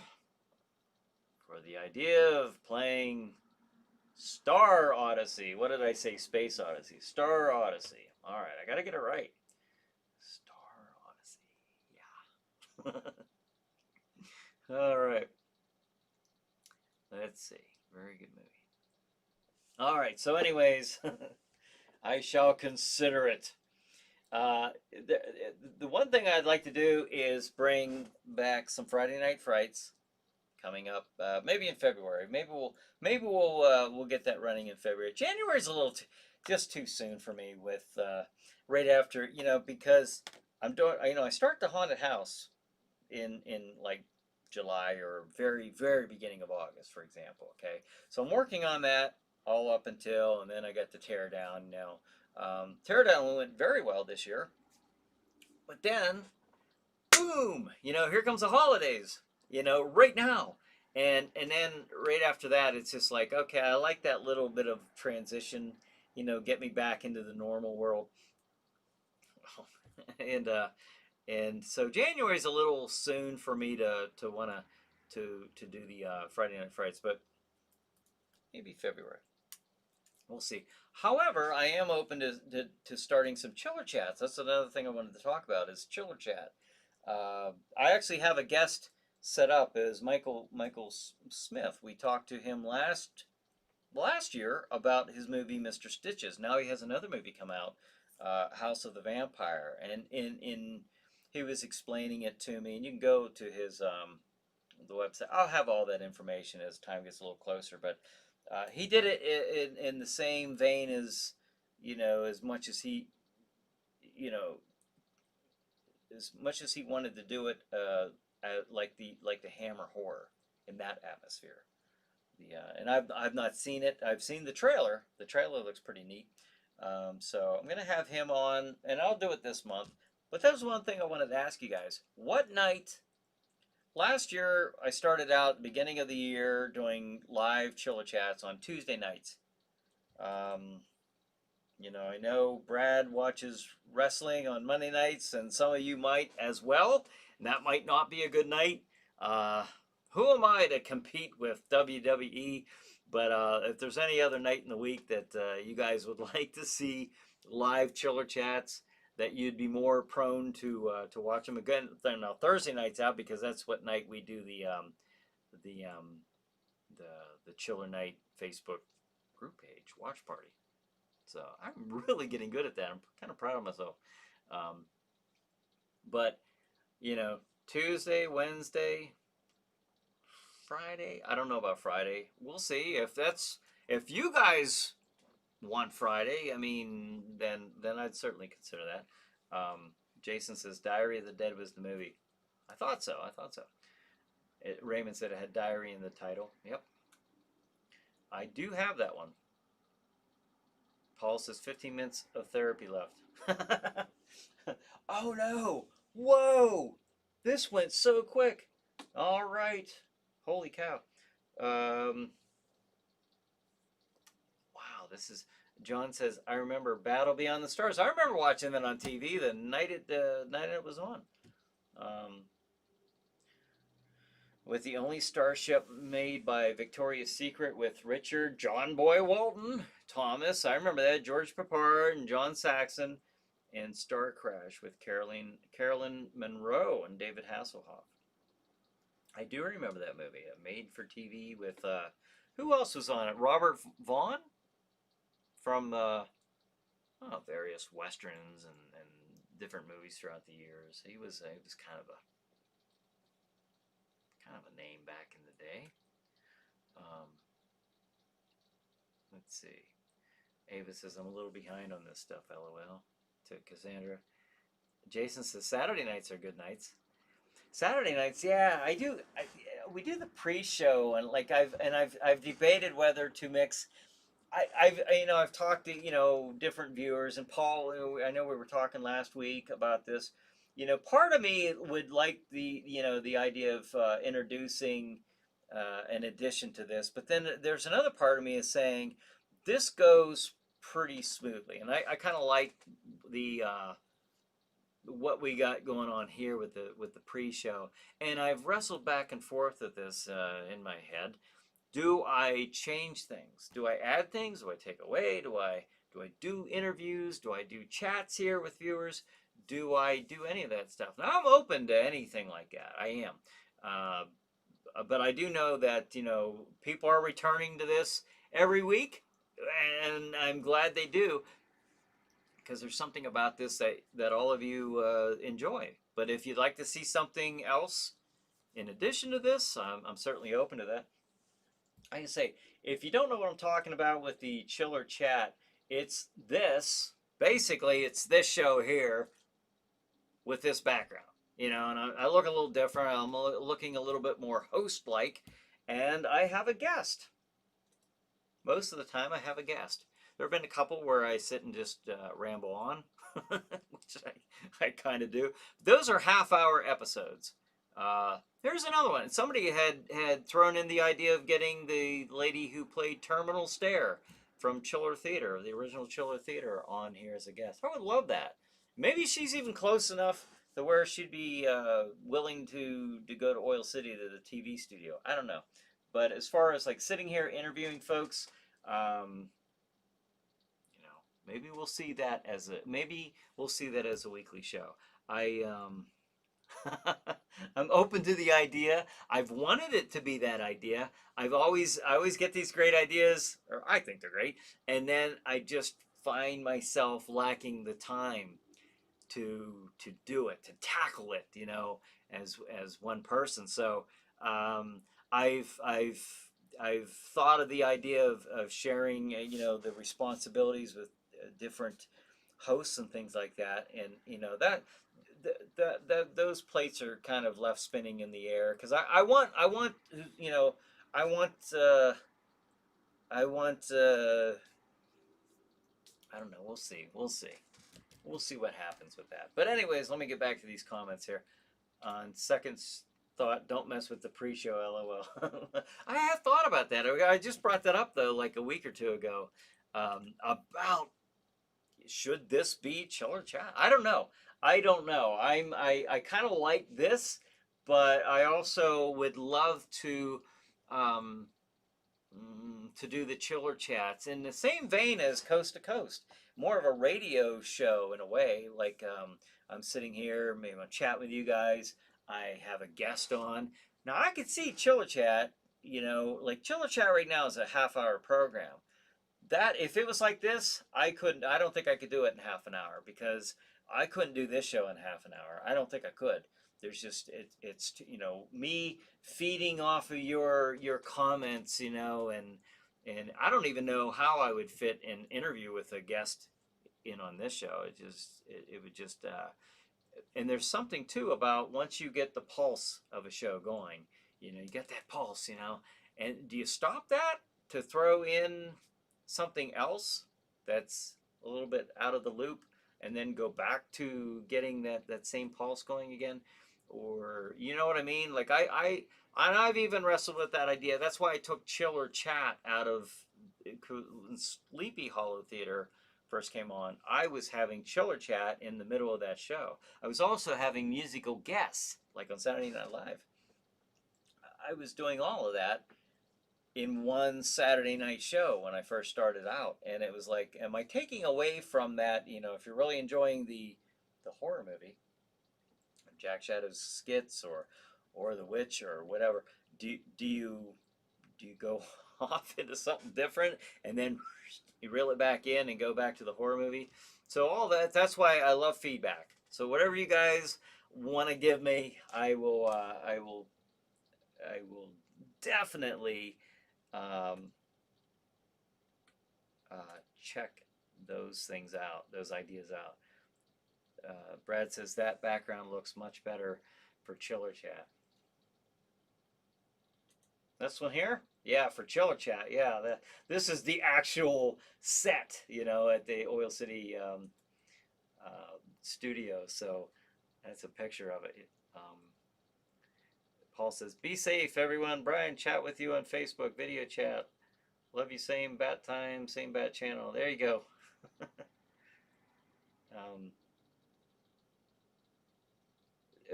for the idea of playing Star Odyssey. What did I say? Space Odyssey. Star Odyssey. All right, I got to get it right. Star Odyssey. Yeah. All right. Let's see. Very good movie. All right, so anyways, I shall consider it. The one thing I'd like to do is bring back some Friday Night Frights coming up, maybe in February. Maybe we'll get that running in February. January's a little just too soon for me with right after, because I'm doing, I start the haunted house in like July or very, very beginning of August, for example. Okay, so I'm working on that all up until, and then I got the tear down now. Teardown went very well this year, but then, boom, here comes the holidays, right now. and then right after that, it's just like, okay, I like that little bit of transition, get me back into the normal world. and and so January is a little soon for me to wanna to do the Friday Night Frights, but maybe February. We'll see. However, I am open to starting some chiller chats. That's another thing I wanted to talk about is chiller chat. I actually have a guest set up as Michael Smith. We talked to him last year about his movie Mr. Stitches. Now he has another movie come out, House of the Vampire, and in he was explaining it to me. And you can go to his the website. I'll have all that information as time gets a little closer, but. He did it in the same vein as, as much as he, as much as he wanted to do it, like the Hammer horror in that atmosphere. And I've not seen it. I've seen the trailer. The trailer looks pretty neat. So I'm gonna have him on, and I'll do it this month. But that was one thing I wanted to ask you guys. What night? Last year, I started out beginning of the year doing live chiller chats on Tuesday nights. I know Brad watches wrestling on Monday nights, and some of you might as well. And that might not be a good night. Who am I to compete with WWE? But if there's any other night in the week that you guys would like to see live chiller chats, that you'd be more prone to watch them again. Now Thursday night's out because that's what night we do the Chiller Night Facebook group page watch party. So I'm really getting good at that. I'm kind of proud of myself. But Tuesday, Wednesday, Friday. I don't know about Friday. We'll see if you guys want Friday, I mean, then I'd certainly consider that. Jason says Diary of the Dead was the movie. I thought so. Raymond said it had diary in the title. Yep. I do have that one. Paul says 15 minutes of therapy left. Oh no! Whoa! This went so quick. All right. Holy cow. This is John says, I remember Battle Beyond the Stars. I remember watching that on TV the night it was on. With the only starship made by Victoria's Secret with Richard John Boy Walton Thomas. I remember that. George Peppard and John Saxon, and Star Crash with Carolyn Monroe and David Hasselhoff. I do remember that movie. Made for TV with who else was on it? Robert Vaughn? From various westerns and different movies throughout the years. He was kind of a name back in the day. Let's see. Ava says I'm a little behind on this stuff. LOL. To Cassandra. Jason says Saturday nights are good nights. Saturday nights, yeah, I do. We do the pre-show, and I've debated whether to mix. I've talked to different viewers, and Paul, I know we were talking last week about this. Part of me would like the idea of introducing an addition to this, but then there's another part of me is saying this goes pretty smoothly, and I kind of like the what we got going on here with the pre-show, and I've wrestled back and forth with this in my head. Do I change things? Do I add things? Do I take away? Do I do interviews? Do I do chats here with viewers? Do I do any of that stuff? Now, I'm open to anything like that. I am. But I do know that, people are returning to this every week, and I'm glad they do, because there's something about this that all of you enjoy. But if you'd like to see something else in addition to this, I'm certainly open to that. I can say, if you don't know what I'm talking about with the chiller chat, it's this. Basically, it's this show here with this background. And I look a little different. I'm looking a little bit more host-like, and I have a guest. Most of the time, I have a guest. There have been a couple where I sit and just ramble on, which I kind of do. Those are half-hour episodes. Here's another one. Somebody had thrown in the idea of getting the lady who played Terminal Stare from Chiller Theater, the original Chiller Theater, on here as a guest. I would love that. Maybe she's even close enough to where she'd be willing to go to Oil City to the TV studio. I don't know. But as far as like sitting here interviewing folks, you know, maybe we'll see that as a weekly show. I'm open to the idea. I've wanted it to be that idea. I always get these great ideas, or I think they're great, and then I just find myself lacking the time to do it, to tackle it, you know, as one person. So I've thought of the idea of sharing, you know, the responsibilities with different hosts and things like that, and you know that those plates are kind of left spinning in the air because I want you know I want I don't know, we'll see what happens with that. But anyways, let me get back to these comments here. On second thought, don't mess with the pre-show, lol. I have thought about that. I just brought that up though like a week or two ago, about should this be Chiller Chat? I don't know. I kind of like this, but I also would love to do the Chiller Chats in the same vein as Coast to Coast, more of a radio show in a way. Like I'm sitting here, maybe I'll chat with you guys. I have a guest on. Now I could see Chiller Chat. You know, like Chiller Chat right now is a half-hour program. That if it was like this, I don't think I could do it in half an hour because I couldn't do this show in half an hour. I don't think I could. There's just it's you know, me feeding off of your comments, you know, and I don't even know how I would fit an interview with a guest in on this show. It would just and there's something too about once you get the pulse of a show going, you know, you get that pulse, you know, and do you stop that to throw in something else that's a little bit out of the loop and then go back to getting that same pulse going again? Or you know what I mean? Like I've even wrestled with that idea. That's why I took Chiller Chat out of Sleepy Hollow Theater first came on. I was having Chiller Chat in the middle of that show. I was also having musical guests like on Saturday Night Live. I was doing all of that in one Saturday night show when I first started out, and it was like, am I taking away from that? You know, if you're really enjoying the horror movie, Jack Shadow's skits or The Witch or whatever, do you go off into something different and then you reel it back in and go back to the horror movie? So all that's why I love feedback. So whatever you guys want to give me, I will definitely check those things out, those ideas out. Brad says that background looks much better for Chiller Chat. This one here? Yeah, for Chiller Chat. Yeah, this is the actual set, you know, at the Oil City studio. So that's a picture of it. Paul says, be safe, everyone. Brian, chat with you on Facebook, video chat. Love you, same bat time, same bat channel. There you go.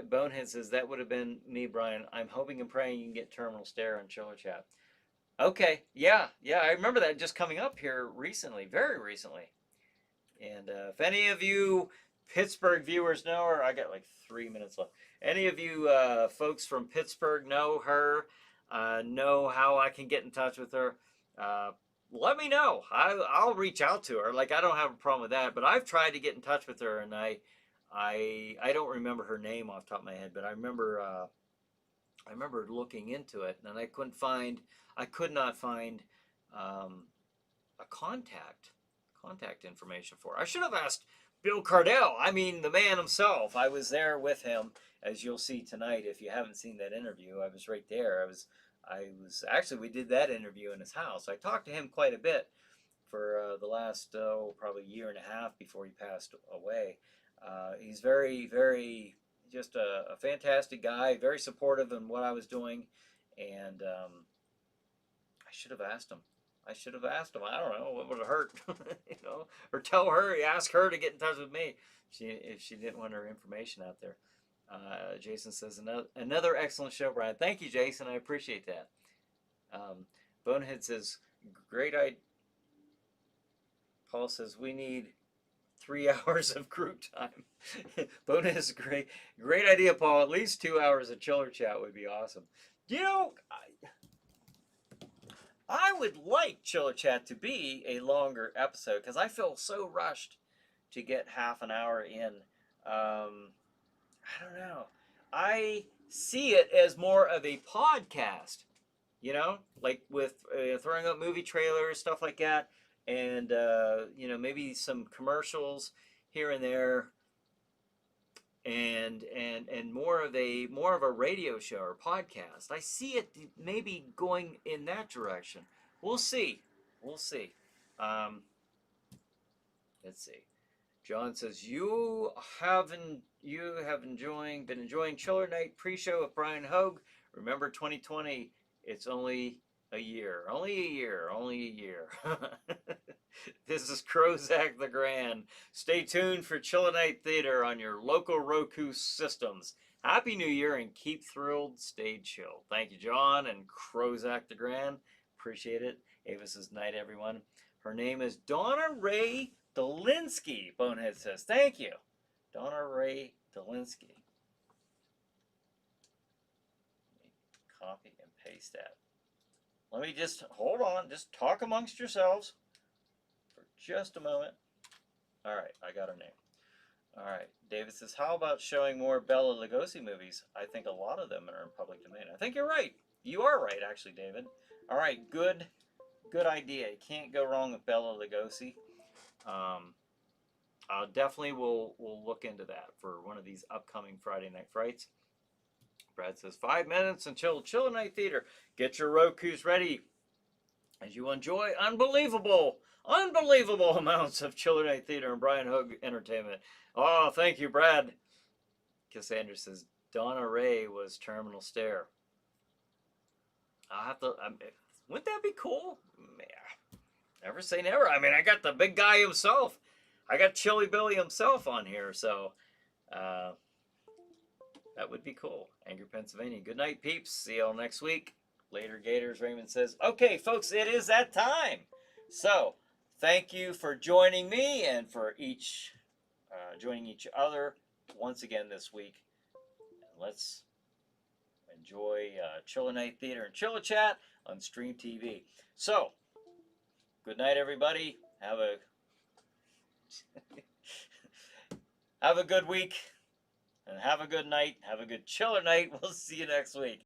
Bonehead says, that would have been me, Brian. I'm hoping and praying you can get Terminal Stare on Chiller Chat. Okay, yeah, I remember that just coming up here recently, very recently. And if any of you Pittsburgh viewers know her, I got like 3 minutes left. Any of you folks from Pittsburgh know her, know how I can get in touch with her, let me know. I'll reach out to her. Like, I don't have a problem with that, but I've tried to get in touch with her, and I don't remember her name off the top of my head, but I remember looking into it, and I could not find a contact information for her. I should have asked Bill Cardell. I mean, the man himself. I was there with him, as you'll see tonight. If you haven't seen that interview, I was right there. I was actually, we did that interview in his house. I talked to him quite a bit for the last probably year and a half before he passed away. He's very, very just a fantastic guy, very supportive in what I was doing, and I should have asked him. I I don't know what would have hurt, or tell her, ask her to get in touch with me if she didn't want her information out there. Jason says another excellent show, Brian. Thank you, Jason. I appreciate that. Bonehead says great idea. Paul says we need 3 hours of group time. Bonehead is great idea, Paul. At least 2 hours of chiller chat would be awesome. I would like Chiller Chat to be a longer episode because I feel so rushed to get half an hour in. I don't know. I see it as more of a podcast, like with throwing up movie trailers, stuff like that, and maybe some commercials here and there. And more of a radio show or podcast. I see it maybe going in that direction. We'll see. Let's see. John says you have been enjoying Chiller Night pre-show with Brian Hogue. Remember 2020. It's only a year. This is Crozak the Grand. Stay tuned for Chiller Night Theater on your local Roku systems. Happy New Year and keep thrilled, stay chill. Thank you, John and Crozak the Grand. Appreciate it. Ava says, night, everyone. Her name is Donna Ray Dolinsky, Bonehead says. Thank you. Donna Ray Dolinsky. Copy and paste that. Let me just, hold on, just talk amongst yourselves for just a moment. All right, I got her name. All right, David says, how about showing more Bela Lugosi movies? I think a lot of them are in public domain. I think you're right. You are right, actually, David. All right, good idea. You can't go wrong with Bela Lugosi. Definitely will look into that for one of these upcoming Friday Night Frights. Brad says, 5 minutes until Chiller Night Theater. Get your Rokus ready as you enjoy unbelievable amounts of Chiller Night Theater and Brian Hogue entertainment. Oh, thank you, Brad. Cassandra says, Donna Ray was Terminal Stare. I'll have to, wouldn't that be cool? Yeah, never say never. I mean, I got the big guy himself. I got Chilly Billy himself on here, so that would be cool. Angry Pennsylvania. Good night, peeps. See y'all next week. Later, Gators. Raymond says, okay, folks, it is that time. So, thank you for joining me and for joining each other once again this week. And let's enjoy Chiller Night Theater and Chiller Chat on Stream TV. So, good night, everybody. Have a good week. And have a good night. Have a good chiller night. We'll see you next week.